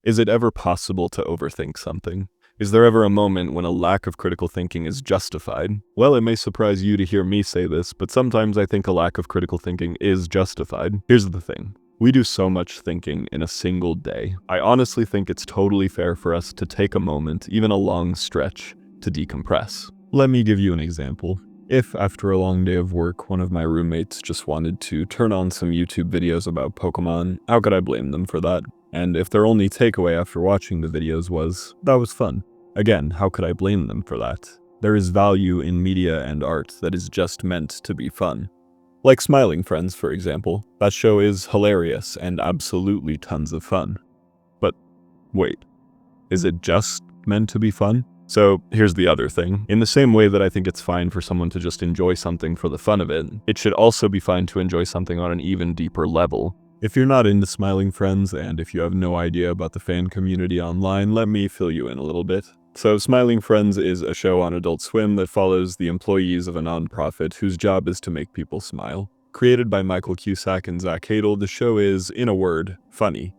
Is it ever possible to overthink something? Is there ever a moment when a lack of critical thinking is justified? Well, it may surprise you to hear me say this, but sometimes I think a lack of critical thinking is justified. Here's the thing. We do so much thinking in a single day. I honestly think it's totally fair for us to take a moment, even a long stretch, to decompress. Let me give you an example. If, after a long day of work, one of my roommates just wanted to turn on some YouTube videos about Pokemon, how could I blame them for that? And if their only takeaway after watching the videos was, that was fun. Again, how could I blame them for that? There is value in media and art that is just meant to be fun. Like Smiling Friends, for example. That show is hilarious and absolutely tons of fun. But wait, is it just meant to be fun? So here's the other thing. In the same way that I think it's fine for someone to just enjoy something for the fun of it, it should also be fine to enjoy something on an even deeper level. If you're not into Smiling Friends, and if you have no idea about the fan community online, let me fill you in a little bit. So Smiling Friends is a show on Adult Swim that follows the employees of a nonprofit whose job is to make people smile. Created by Michael Cusack and Zach Hadel, the show is, in a word, funny.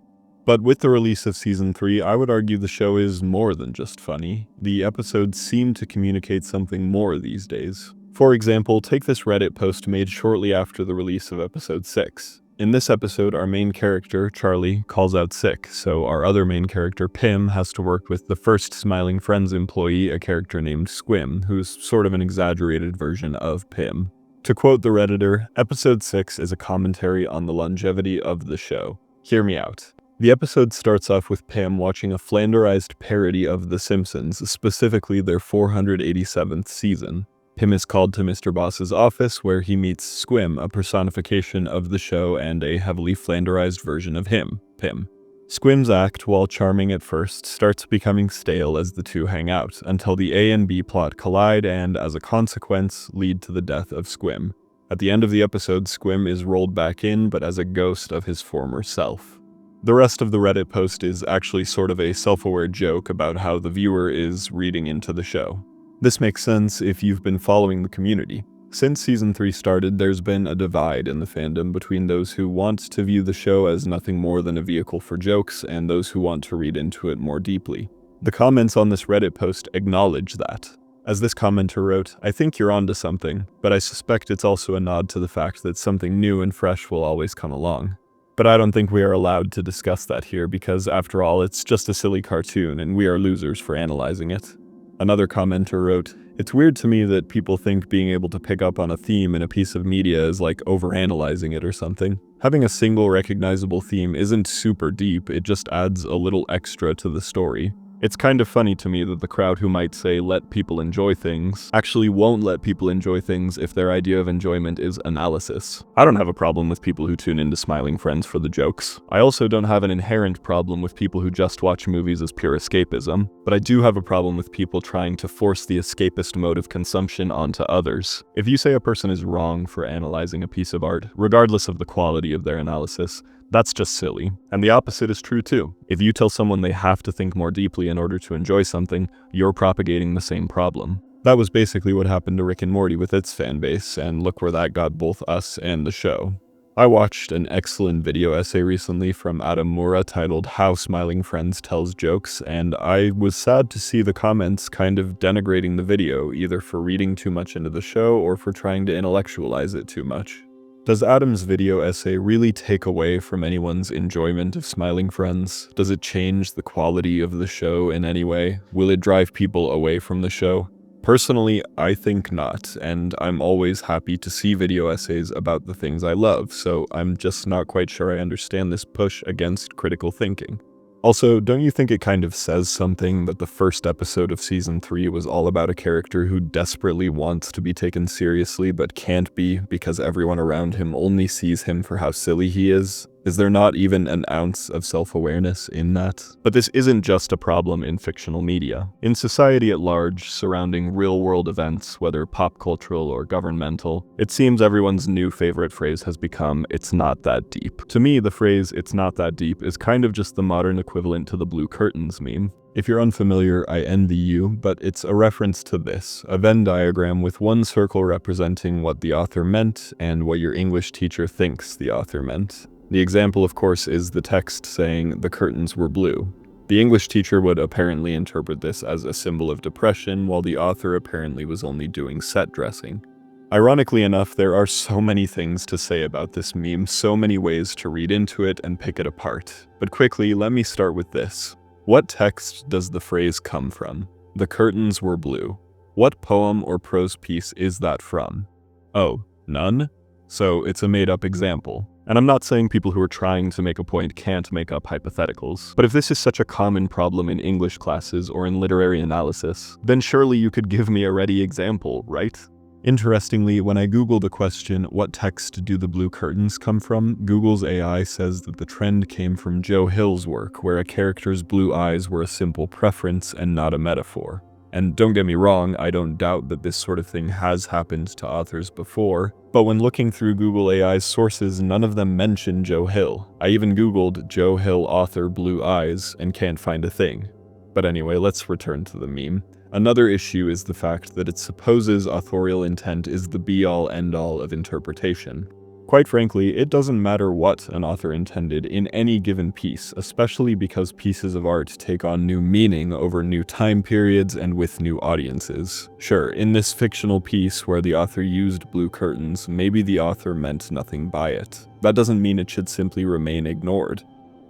But with the release of Season 3, I would argue the show is more than just funny. The episodes seem to communicate something more these days. For example, take this Reddit post made shortly after the release of Episode 6. In this episode, our main character, Charlie, calls out sick, so our other main character, Pim, has to work with the first Smiling Friends employee, a character named Squim, who's sort of an exaggerated version of Pim. To quote the Redditor, Episode 6 is a commentary on the longevity of the show. Hear me out. The episode starts off with Pam watching a flanderized parody of The Simpsons, specifically their 487th season. Pim is called to Mr. Boss's office, where he meets Squim, a personification of the show and a heavily flanderized version of him, Pim. Squim's act, while charming at first, starts becoming stale as the two hang out, until the A and B plot collide and, as a consequence, lead to the death of Squim. At the end of the episode, Squim is rolled back in, but as a ghost of his former self. The rest of the Reddit post is actually sort of a self-aware joke about how the viewer is reading into the show. This makes sense if you've been following the community. Since Season 3 started, there's been a divide in the fandom between those who want to view the show as nothing more than a vehicle for jokes and those who want to read into it more deeply. The comments on this Reddit post acknowledge that. As this commenter wrote, "I think you're onto something, but I suspect it's also a nod to the fact that something new and fresh will always come along. But I don't think we are allowed to discuss that here because, after all, it's just a silly cartoon and we are losers for analyzing it." Another commenter wrote, "It's weird to me that people think being able to pick up on a theme in a piece of media is like overanalyzing it or something. Having a single recognizable theme isn't super deep, it just adds a little extra to the story. It's kind of funny to me that the crowd who might say let people enjoy things actually won't let people enjoy things if their idea of enjoyment is analysis. I don't have a problem with people who tune into Smiling Friends for the jokes. I also don't have an inherent problem with people who just watch movies as pure escapism, but I do have a problem with people trying to force the escapist mode of consumption onto others. If you say a person is wrong for analyzing a piece of art, regardless of the quality of their analysis, that's just silly. And the opposite is true too. If you tell someone they have to think more deeply in order to enjoy something, you're propagating the same problem. That was basically what happened to Rick and Morty with its fanbase, and look where that got both us and the show. I watched an excellent video essay recently from Adam Mura titled How Smiling Friends Tells Jokes, and I was sad to see the comments kind of denigrating the video, either for reading too much into the show or for trying to intellectualize it too much. Does Adam's video essay really take away from anyone's enjoyment of Smiling Friends? Does it change the quality of the show in any way? Will it drive people away from the show? Personally, I think not, and I'm always happy to see video essays about the things I love, so I'm just not quite sure I understand this push against critical thinking. Also, don't you think it kind of says something that the first episode of Season 3 was all about a character who desperately wants to be taken seriously but can't be because everyone around him only sees him for how silly he is? Is there not even an ounce of self-awareness in that? But this isn't just a problem in fictional media. In society at large, surrounding real-world events, whether pop cultural or governmental, it seems everyone's new favorite phrase has become, "it's not that deep." To me, the phrase, "it's not that deep," is kind of just the modern equivalent to the blue curtains meme. If you're unfamiliar, I envy you, but it's a reference to this, a Venn diagram with one circle representing what the author meant and what your English teacher thinks the author meant. The example, of course, is the text saying the curtains were blue. The English teacher would apparently interpret this as a symbol of depression, while the author apparently was only doing set dressing. Ironically enough, there are so many things to say about this meme, so many ways to read into it and pick it apart. But quickly, let me start with this. What text does the phrase come from? The curtains were blue. What poem or prose piece is that from? Oh, none? So it's a made-up example. And I'm not saying people who are trying to make a point can't make up hypotheticals, but if this is such a common problem in English classes or in literary analysis, then surely you could give me a ready example, right? Interestingly, when I Google the question, what text do the blue curtains come from, Google's AI says that the trend came from Joe Hill's work, where a character's blue eyes were a simple preference and not a metaphor. And don't get me wrong, I don't doubt that this sort of thing has happened to authors before, but when looking through Google AI's sources, none of them mention Joe Hill. I even Googled Joe Hill author blue eyes and can't find a thing. But anyway, let's return to the meme. Another issue is the fact that it supposes authorial intent is the be-all end-all of interpretation. Quite frankly, it doesn't matter what an author intended in any given piece, especially because pieces of art take on new meaning over new time periods and with new audiences. Sure, in this fictional piece where the author used blue curtains, maybe the author meant nothing by it. That doesn't mean it should simply remain ignored.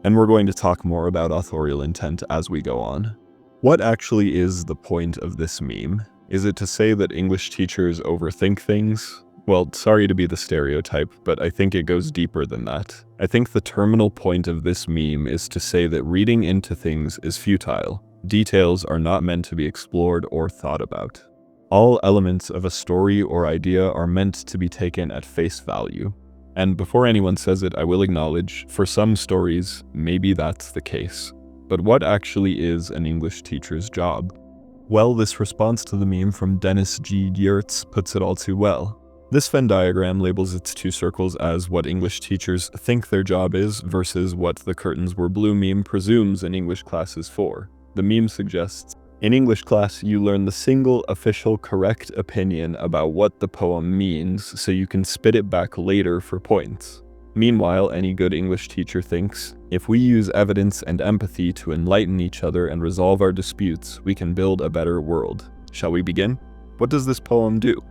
And we're going to talk more about authorial intent as we go on. What actually is the point of this meme? Is it to say that English teachers overthink things? Well, sorry to be the stereotype, but I think it goes deeper than that. I think the terminal point of this meme is to say that reading into things is futile. Details are not meant to be explored or thought about. All elements of a story or idea are meant to be taken at face value. And before anyone says it, I will acknowledge, for some stories, maybe that's the case. But what actually is an English teacher's job? Well, this response to the meme from Dennis G. Yurts puts it all too well. This Venn diagram labels its two circles as what English teachers think their job is versus what the curtains were blue meme presumes an English class is for. The meme suggests, in English class, you learn the single official correct opinion about what the poem means so you can spit it back later for points. Meanwhile, any good English teacher thinks, if we use evidence and empathy to enlighten each other and resolve our disputes, we can build a better world. Shall we begin? What does this poem do?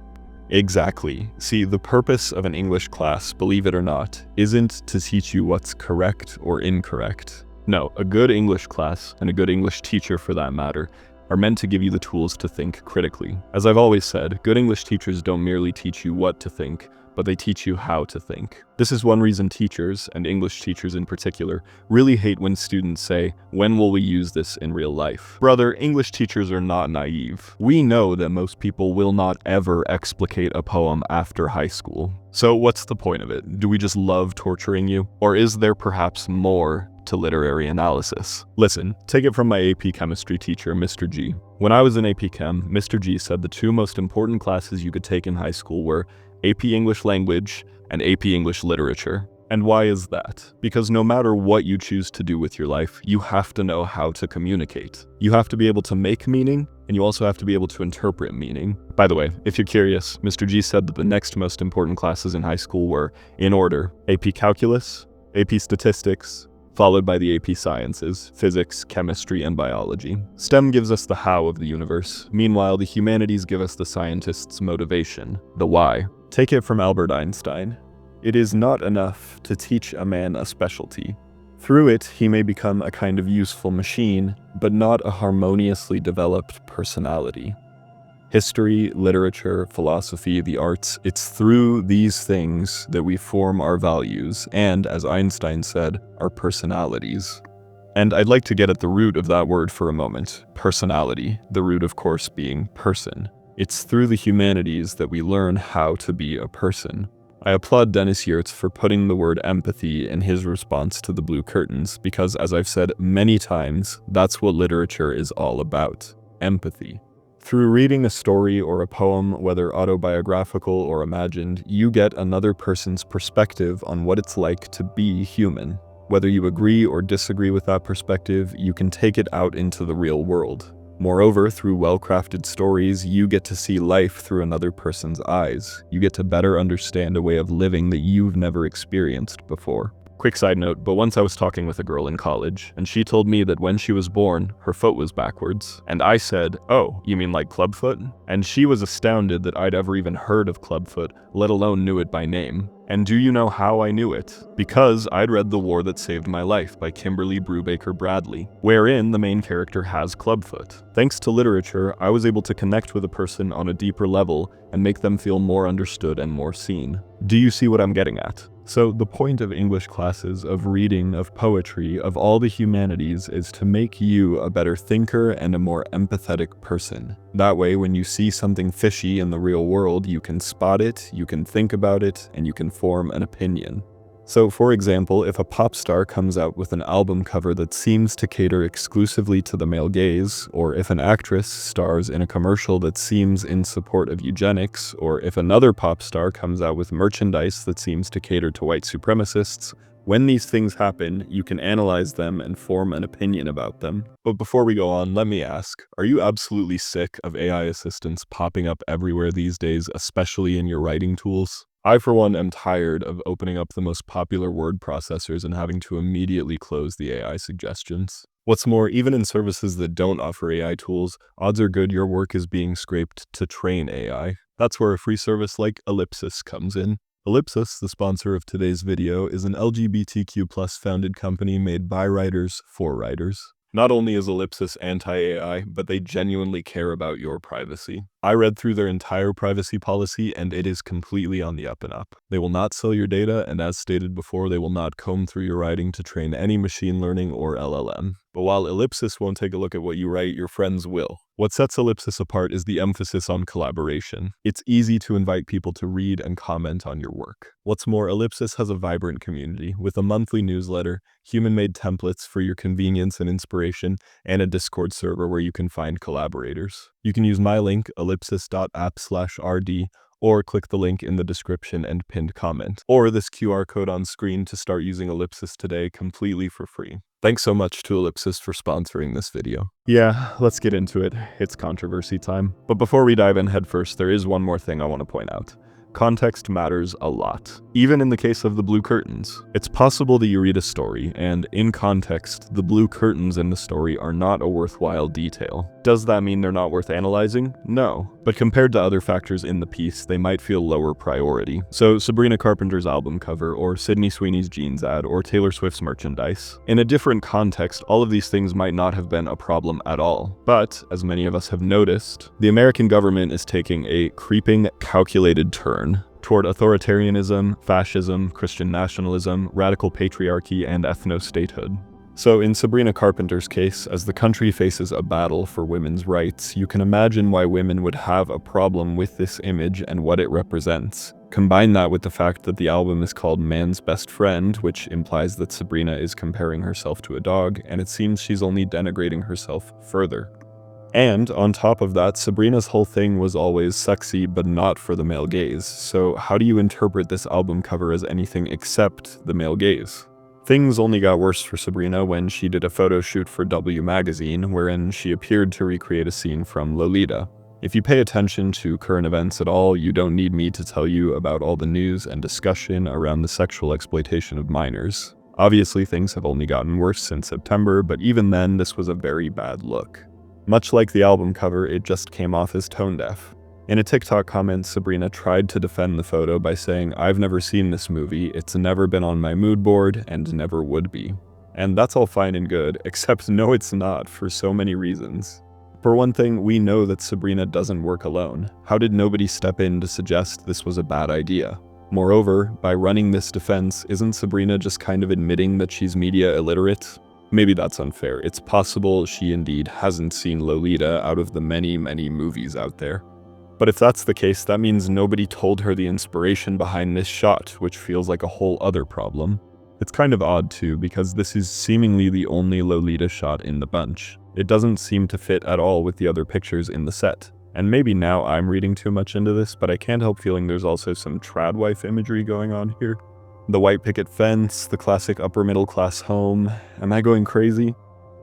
Exactly. See, the purpose of an English class, believe it or not, isn't to teach you what's correct or incorrect. No, a good English class, and a good English teacher for that matter, are meant to give you the tools to think critically. As I've always said, good English teachers don't merely teach you what to think, but they teach you how to think. This is one reason teachers, and English teachers in particular, really hate when students say, when will we use this in real life? Brother, English teachers are not naive. We know that most people will not ever explicate a poem after high school. So what's the point of it? Do we just love torturing you? Or is there perhaps more to literary analysis? Listen, take it from my AP chemistry teacher, Mr. G. When I was in AP Chem, Mr. G said the two most important classes you could take in high school were AP English Language and AP English Literature. And why is that? Because no matter what you choose to do with your life, you have to know how to communicate. You have to be able to make meaning, and you also have to be able to interpret meaning. By the way, if you're curious, Mr. G said that the next most important classes in high school were, in order, AP Calculus, AP Statistics, followed by the AP Sciences, Physics, Chemistry, and Biology. STEM gives us the how of the universe. Meanwhile, the humanities give us the scientist's motivation, the why. Take it from Albert Einstein. It is not enough to teach a man a specialty. Through it, he may become a kind of useful machine, but not a harmoniously developed personality. History, literature, philosophy, the arts, it's through these things that we form our values and, as Einstein said, our personalities. And I'd like to get at the root of that word for a moment, personality, the root of course being person. It's through the humanities that we learn how to be a person. I applaud Dennis Yurts for putting the word empathy in his response to the blue curtains because, as I've said many times, that's what literature is all about, empathy. Through reading a story or a poem, whether autobiographical or imagined, you get another person's perspective on what it's like to be human. Whether you agree or disagree with that perspective, you can take it out into the real world. Moreover, through well-crafted stories, you get to see life through another person's eyes. You get to better understand a way of living that you've never experienced before. Quick side note, but once I was talking with a girl in college, and she told me that when she was born, her foot was backwards. And I said, "Oh, you mean like clubfoot?" And she was astounded that I'd ever even heard of clubfoot, let alone knew it by name. And do you know how I knew it? Because I'd read The War That Saved My Life by Kimberly Brubaker Bradley, wherein the main character has clubfoot. Thanks to literature, I was able to connect with a person on a deeper level and make them feel more understood and more seen. Do you see what I'm getting at? So the point of English classes, of reading, of poetry, of all the humanities is to make you a better thinker and a more empathetic person. That way, when you see something fishy in the real world, you can spot it, you can think about it, and you can form an opinion. So, for example, if a pop star comes out with an album cover that seems to cater exclusively to the male gaze, or if an actress stars in a commercial that seems in support of eugenics, or if another pop star comes out with merchandise that seems to cater to white supremacists, when these things happen, you can analyze them and form an opinion about them. But before we go on, let me ask, are you absolutely sick of AI assistants popping up everywhere these days, especially in your writing tools? I, for one, am tired of opening up the most popular word processors and having to immediately close the AI suggestions. What's more, even in services that don't offer AI tools, odds are good your work is being scraped to train AI. That's where a free service like Ellipsis comes in. Ellipsis, the sponsor of today's video, is an LGBTQ+ founded company made by writers for writers. Not only is Ellipsis anti-AI, but they genuinely care about your privacy. I read through their entire privacy policy and it is completely on the up and up. They will not sell your data, and as stated before, they will not comb through your writing to train any machine learning or LLM. But while Ellipsis won't take a look at what you write, your friends will. What sets Ellipsis apart is the emphasis on collaboration. It's easy to invite people to read and comment on your work. What's more, Ellipsis has a vibrant community with a monthly newsletter, human-made templates for your convenience and inspiration, and a Discord server where you can find collaborators. You can use my link, ellipsis.app/rd, or click the link in the description and pinned comment, or this QR code on screen to start using Ellipsis today completely for free. Thanks so much to Ellipsis for sponsoring this video. Yeah, let's get into it. It's controversy time. But before we dive in headfirst, there is one more thing I want to point out. Context matters a lot, even in the case of the blue curtains. It's possible that you read a story, and in context, the blue curtains in the story are not a worthwhile detail. Does that mean they're not worth analyzing? No. But compared to other factors in the piece, they might feel lower priority. So Sabrina Carpenter's album cover, or Sydney Sweeney's jeans ad, or Taylor Swift's merchandise. In a different context, all of these things might not have been a problem at all. But, as many of us have noticed, the American government is taking a creeping, calculated turn toward authoritarianism, fascism, Christian nationalism, radical patriarchy, and ethno-statehood. So in Sabrina Carpenter's case, as the country faces a battle for women's rights, you can imagine why women would have a problem with this image and what it represents. Combine that with the fact that the album is called Man's Best Friend, which implies that Sabrina is comparing herself to a dog, and it seems she's only denigrating herself further. And, on top of that, Sabrina's whole thing was always sexy, but not for the male gaze. So how do you interpret this album cover as anything except the male gaze? Things only got worse for Sabrina when she did a photo shoot for W magazine, wherein she appeared to recreate a scene from Lolita. If you pay attention to current events at all, you don't need me to tell you about all the news and discussion around the sexual exploitation of minors. Obviously, things have only gotten worse since September, but even then, this was a very bad look. Much like the album cover, it just came off as tone-deaf. In a TikTok comment, Sabrina tried to defend the photo by saying, "I've never seen this movie, it's never been on my mood board, and never would be." And that's all fine and good, except no it's not, for so many reasons. For one thing, we know that Sabrina doesn't work alone. How did nobody step in to suggest this was a bad idea? Moreover, by running this defense, isn't Sabrina just kind of admitting that she's media illiterate? Maybe that's unfair. It's possible she indeed hasn't seen Lolita out of the many, many movies out there. But if that's the case, that means nobody told her the inspiration behind this shot, which feels like a whole other problem. It's kind of odd too, because this is seemingly the only Lolita shot in the bunch. It doesn't seem to fit at all with the other pictures in the set. And maybe now I'm reading too much into this, but I can't help feeling there's also some trad wife imagery going on here. The white picket fence, the classic upper middle class home. Am I going crazy?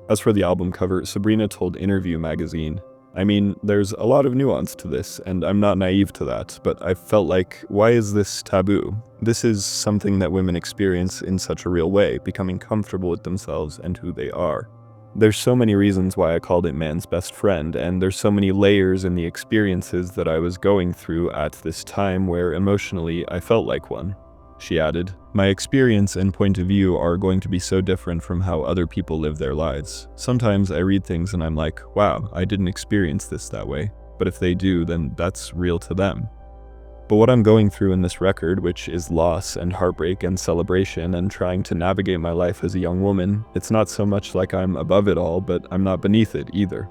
As for the album cover, Sabrina told Interview magazine, I mean, there's a lot of nuance to this, and I'm not naive to that, but I felt like, why is this taboo? This is something that women experience in such a real way, becoming comfortable with themselves and who they are. There's so many reasons why I called it man's best friend, and there's so many layers in the experiences that I was going through at this time where emotionally I felt like one. She added, my experience and point of view are going to be so different from how other people live their lives. Sometimes I read things and I'm like, wow, I didn't experience this that way. But if they do, then that's real to them. But what I'm going through in this record, which is loss and heartbreak and celebration and trying to navigate my life as a young woman, it's not so much like I'm above it all, but I'm not beneath it either.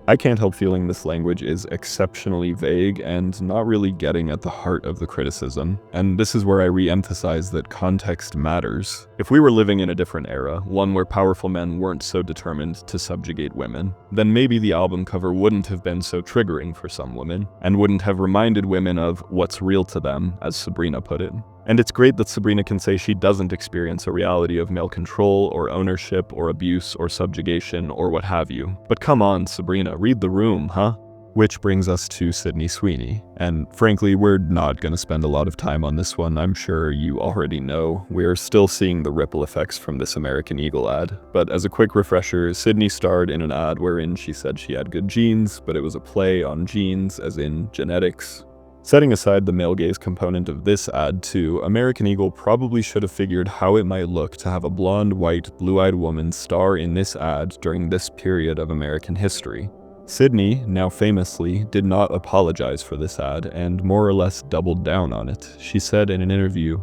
I can't help feeling this language is exceptionally vague and not really getting at the heart of the criticism. And this is where I re-emphasize that context matters. If we were living in a different era, one where powerful men weren't so determined to subjugate women, then maybe the album cover wouldn't have been so triggering for some women, and wouldn't have reminded women of what's real to them, as Sabrina put it. And it's great that Sabrina can say she doesn't experience a reality of male control or ownership or abuse or subjugation or what have you. But come on, Sabrina, read the room, huh? Which brings us to Sydney Sweeney. And frankly, we're not going to spend a lot of time on this one. I'm sure you already know. We're still seeing the ripple effects from this American Eagle ad. But as a quick refresher, Sydney starred in an ad wherein she said she had good genes, but it was a play on genes, as in genetics. Setting aside the male gaze component of this ad too, American Eagle probably should have figured how it might look to have a blonde, white, blue-eyed woman star in this ad during this period of American history. Sydney, now famously, did not apologize for this ad and more or less doubled down on it. She said in an interview,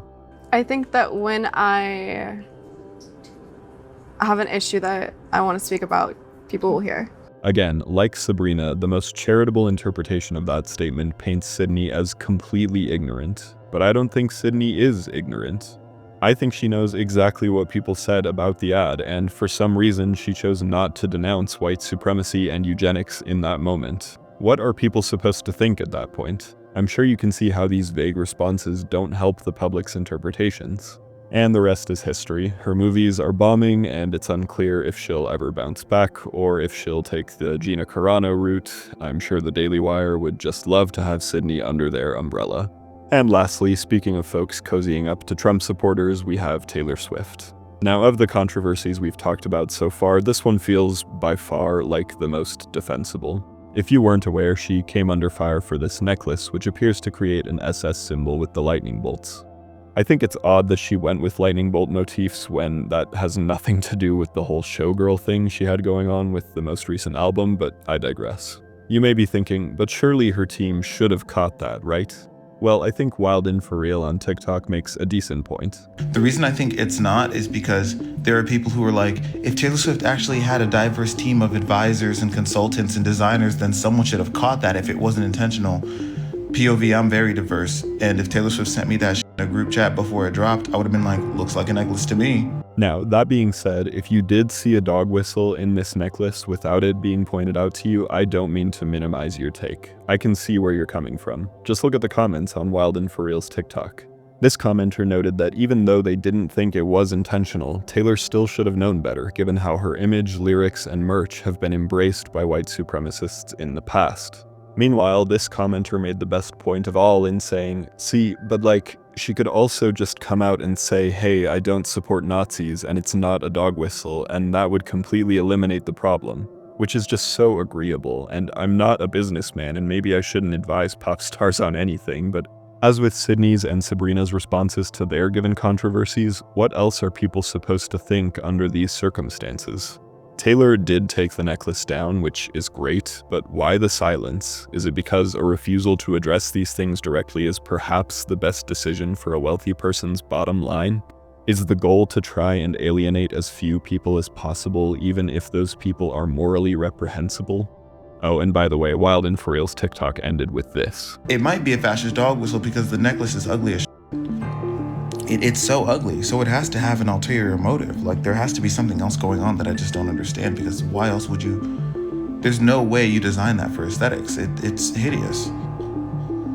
I think that when I have an issue that I want to speak about, people will hear. Again, like Sabrina, the most charitable interpretation of that statement paints Sydney as completely ignorant. But I don't think Sydney is ignorant. I think she knows exactly what people said about the ad, and for some reason she chose not to denounce white supremacy and eugenics in that moment. What are people supposed to think at that point? I'm sure you can see how these vague responses don't help the public's interpretations. And the rest is history. Her movies are bombing, and it's unclear if she'll ever bounce back, or if she'll take the Gina Carano route. I'm sure the Daily Wire would just love to have Sydney under their umbrella. And lastly, speaking of folks cozying up to Trump supporters, we have Taylor Swift. Now, of the controversies we've talked about so far, this one feels by far like the most defensible. If you weren't aware, she came under fire for this necklace, which appears to create an SS symbol with the lightning bolts. I think it's odd that she went with lightning bolt motifs when that has nothing to do with the whole showgirl thing she had going on with the most recent album, but I digress. You may be thinking, but surely her team should have caught that, right? Well, I think Wild In For Real on TikTok makes a decent point. The reason I think it's not is because there are people who are like, if Taylor Swift actually had a diverse team of advisors and consultants and designers, then someone should have caught that if it wasn't intentional. POV, I'm very diverse, and if Taylor Swift sent me that in a group chat before it dropped, I would have been like, looks like a necklace to me. Now, that being said, if you did see a dog whistle in this necklace without it being pointed out to you, I don't mean to minimize your take. I can see where you're coming from. Just look at the comments on Wild In For Real's TikTok. This commenter noted that even though they didn't think it was intentional, Taylor still should have known better, given how her image, lyrics, and merch have been embraced by white supremacists in the past. Meanwhile, this commenter made the best point of all in saying, see, but like, she could also just come out and say, hey, I don't support Nazis and it's not a dog whistle, and that would completely eliminate the problem. Which is just so agreeable, and I'm not a businessman and maybe I shouldn't advise pop stars on anything, but as with Sydney's and Sabrina's responses to their given controversies, what else are people supposed to think under these circumstances? Taylor did take the necklace down, which is great, but why the silence? Is it because a refusal to address these things directly is perhaps the best decision for a wealthy person's bottom line? Is the goal to try and alienate as few people as possible, even if those people are morally reprehensible? Oh, and by the way, Wild In For Real's TikTok ended with this. It might be a fascist dog whistle because the necklace is ugly as It's so ugly, so it has to have an ulterior motive. Like, there has to be something else going on that I just don't understand, because why else would you? There's no way you design that for aesthetics. It's hideous.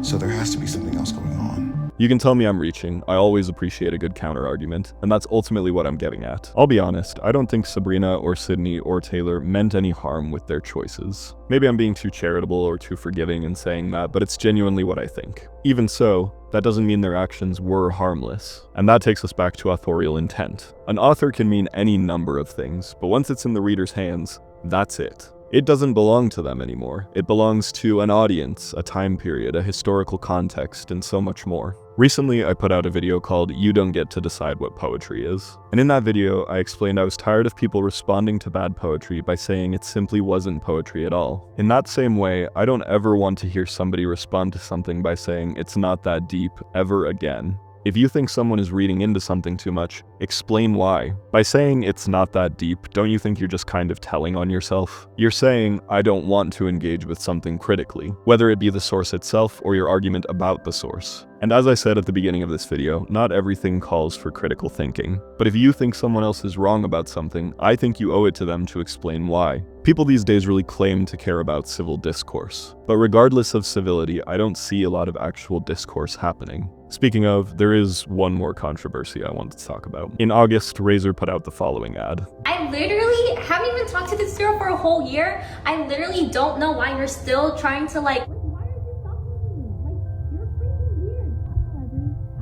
So there has to be something else going on. You can tell me I'm reaching, I always appreciate a good counter-argument, and that's ultimately what I'm getting at. I'll be honest, I don't think Sabrina or Sydney or Taylor meant any harm with their choices. Maybe I'm being too charitable or too forgiving in saying that, but it's genuinely what I think. Even so, that doesn't mean their actions were harmless. And that takes us back to authorial intent. An author can mean any number of things, but once it's in the reader's hands, that's it. It doesn't belong to them anymore. It belongs to an audience, a time period, a historical context, and so much more. Recently, I put out a video called You Don't Get to Decide What Poetry Is. And in that video, I explained I was tired of people responding to bad poetry by saying it simply wasn't poetry at all. In that same way, I don't ever want to hear somebody respond to something by saying it's not that deep ever again. If you think someone is reading into something too much, explain why. By saying it's not that deep, don't you think you're just kind of telling on yourself? You're saying, I don't want to engage with something critically, whether it be the source itself or your argument about the source. And as I said at the beginning of this video, not everything calls for critical thinking. But if you think someone else is wrong about something, I think you owe it to them to explain why. People these days really claim to care about civil discourse. But regardless of civility, I don't see a lot of actual discourse happening. Speaking of, there is one more controversy I wanted to talk about. In August, Razer put out the following ad. I literally haven't even talked to this girl for a whole year. I literally don't know why you're still trying to like... Why are you talking to me? Like, you're freaking weird.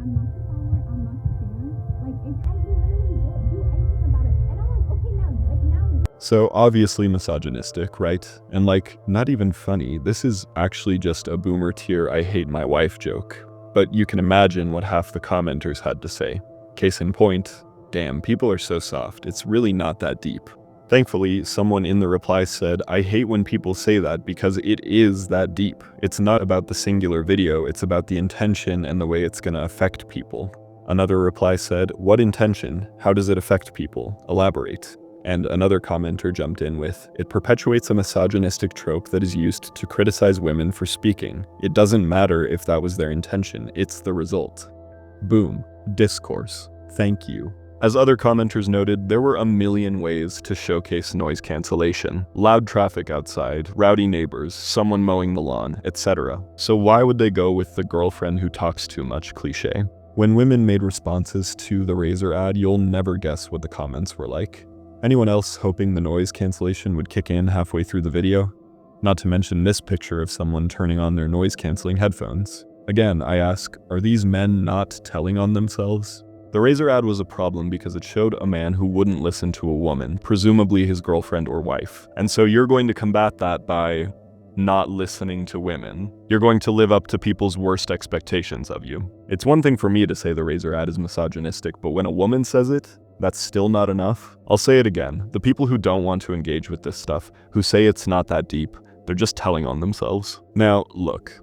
I'm not your follower, I'm not your fan. Like, and you literally won't do anything about it. And I'm like, okay, now... So obviously misogynistic, right? And like, not even funny. This is actually just a boomer tier I hate my wife joke. But you can imagine what half the commenters had to say. Case in point, damn, people are so soft, it's really not that deep. Thankfully, someone in the reply said, I hate when people say that because it is that deep. It's not about the singular video, it's about the intention and the way it's gonna affect people. Another reply said, what intention? How does it affect people? Elaborate. And another commenter jumped in with, it perpetuates a misogynistic trope that is used to criticize women for speaking. It doesn't matter if that was their intention, it's the result. Boom. Discourse. Thank you. As other commenters noted, there were a million ways to showcase noise cancellation. Loud traffic outside, rowdy neighbors, someone mowing the lawn, etc. So why would they go with the girlfriend who talks too much cliche? When women made responses to the Razer ad, you'll never guess what the comments were like. Anyone else hoping the noise cancellation would kick in halfway through the video? Not to mention this picture of someone turning on their noise-canceling headphones. Again, I ask, are these men not telling on themselves? The Razer ad was a problem because it showed a man who wouldn't listen to a woman, presumably his girlfriend or wife. And so you're going to combat that by not listening to women. You're going to live up to people's worst expectations of you. It's one thing for me to say the Razer ad is misogynistic, but when a woman says it, that's still not enough. I'll say it again. The people who don't want to engage with this stuff, who say it's not that deep, they're just telling on themselves. Now, look,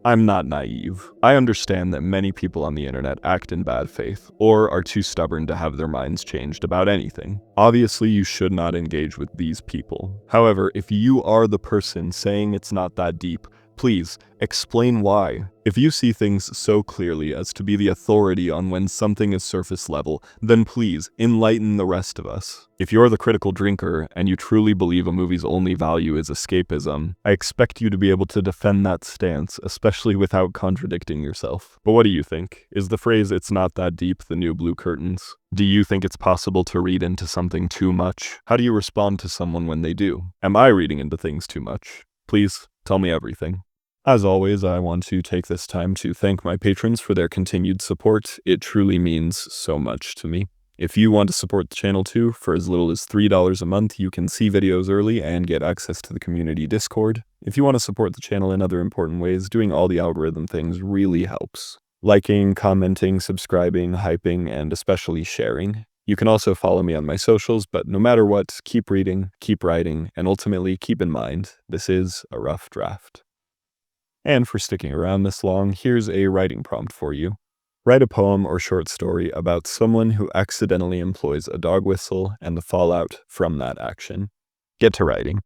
I'm not naive. I understand that many people on the internet act in bad faith, or are too stubborn to have their minds changed about anything. Obviously, you should not engage with these people. However, if you are the person saying it's not that deep, please explain why. If you see things so clearly as to be the authority on when something is surface level, then please enlighten the rest of us. If you're the critical drinker and you truly believe a movie's only value is escapism, I expect you to be able to defend that stance, especially without contradicting yourself. But what do you think? Is the phrase "it's not that deep" the new blue curtains? Do you think it's possible to read into something too much? How do you respond to someone when they do? Am I reading into things too much? Please tell me everything. As always, I want to take this time to thank my patrons for their continued support. It truly means so much to me. If you want to support the channel too, for as little as $3 a month, you can see videos early and get access to the community Discord. If you want to support the channel in other important ways, doing all the algorithm things really helps. Liking, commenting, subscribing, hyping, and especially sharing. You can also follow me on my socials, but no matter what, keep reading, keep writing, and ultimately keep in mind, this is a rough draft. And for sticking around this long, here's a writing prompt for you. Write a poem or short story about someone who accidentally employs a dog whistle and the fallout from that action. Get to writing.